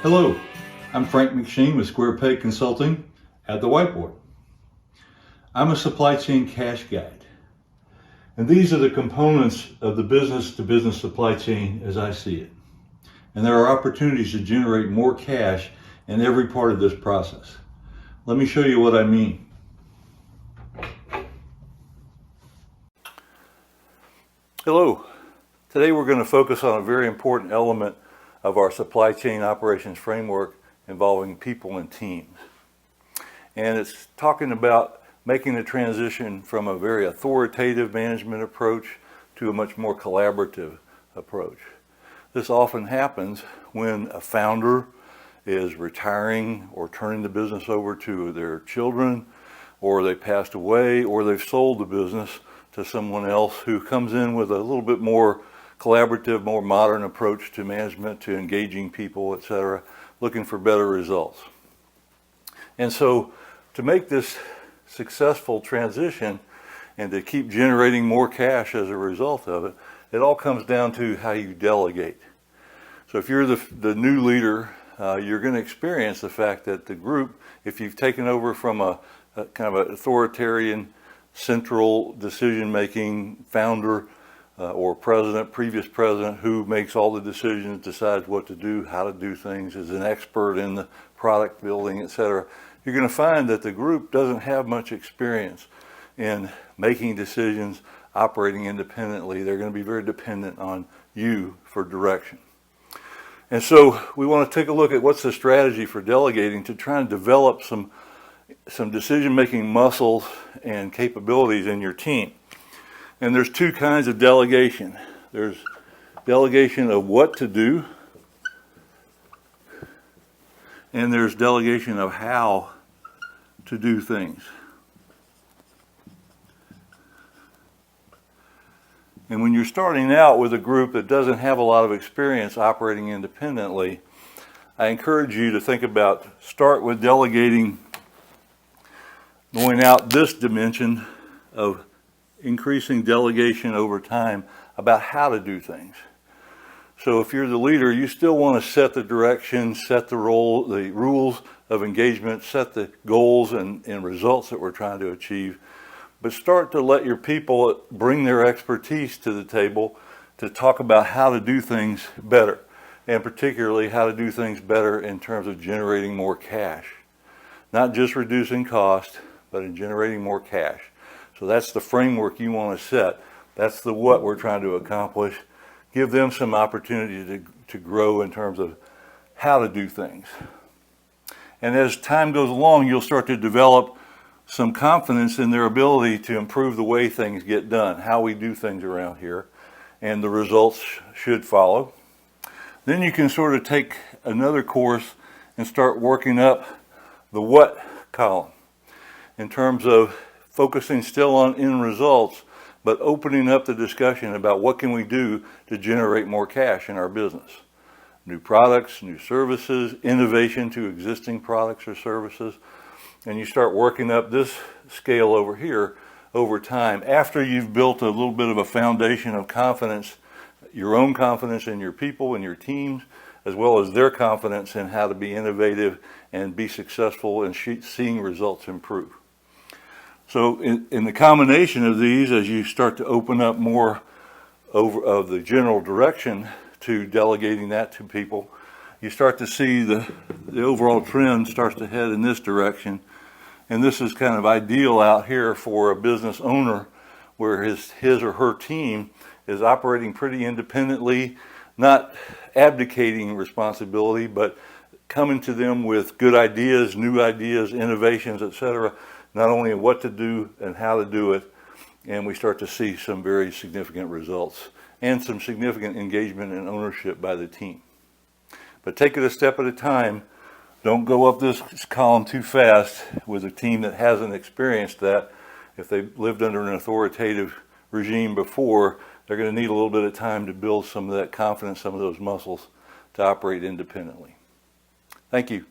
Hello, I'm Frank McSheen with Square Peg Consulting at the Whiteboard. I'm a supply chain cash guide, and these are the components of the business-to-business supply chain as I see it. And there are opportunities to generate more cash in every part of this process. Let me show you what I mean. Hello, today we're going to focus on a very important element of our supply chain operations framework involving people and teams. And it's talking about making the transition from a very authoritative management approach to a much more collaborative approach. This often happens when a founder is retiring or turning the business over to their children, or they passed away, or they've sold the business to someone else who comes in with a little bit more collaborative, more modern approach to management, to engaging people, etc., looking for better results. And so to make this successful transition and to keep generating more cash as a result of it, it all comes down to how you delegate. So if you're the new leader, you're going to experience the fact that the group, if you've taken over from a kind of an authoritarian, central decision-making founder or president, previous president, who makes all the decisions, decides what to do, how to do things, is an expert in the product building, etc., you're going to find that the group doesn't have much experience in making decisions, operating independently. They're going to be very dependent on you for direction. And so we want to take a look at what's the strategy for delegating to try and develop some decision-making muscles and capabilities in your team. And there's two kinds of delegation. There's delegation of what to do, and there's delegation of how to do things. And when you're starting out with a group that doesn't have a lot of experience operating independently, I encourage you to think about, start with delegating, going out this dimension of increasing delegation over time about how to do things. So if you're the leader, you still want to set the direction, set the rules of engagement, set the goals and results that we're trying to achieve, but start to let your people bring their expertise to the table to talk about how to do things better, and particularly how to do things better in terms of generating more cash. Not just reducing cost, but in generating more cash. So that's the framework you want to set. That's the what we're trying to accomplish. Give them some opportunity to grow in terms of how to do things. And as time goes along, you'll start to develop some confidence in their ability to improve the way things get done, how we do things around here, and the results should follow. Then you can sort of take another course and start working up the what column in terms of focusing still on end results, but opening up the discussion about what can we do to generate more cash in our business. New products, new services, innovation to existing products or services. And you start working up this scale over here over time after you've built a little bit of a foundation of confidence, your own confidence in your people and your teams, as well as their confidence in how to be innovative and be successful in seeing results improve. So in the combination of these, as you start to open up more of the general direction to delegating that to people, you start to see the overall trend starts to head in this direction. And this is kind of ideal out here for a business owner where his or her team is operating pretty independently, not abdicating responsibility, but coming to them with good ideas, new ideas, innovations, etc., not only what to do and how to do it, and we start to see some very significant results and some significant engagement and ownership by the team. But take it a step at a time. Don't go up this column too fast with a team that hasn't experienced that. If they've lived under an authoritative regime before, they're going to need a little bit of time to build some of that confidence, some of those muscles to operate independently. Thank you.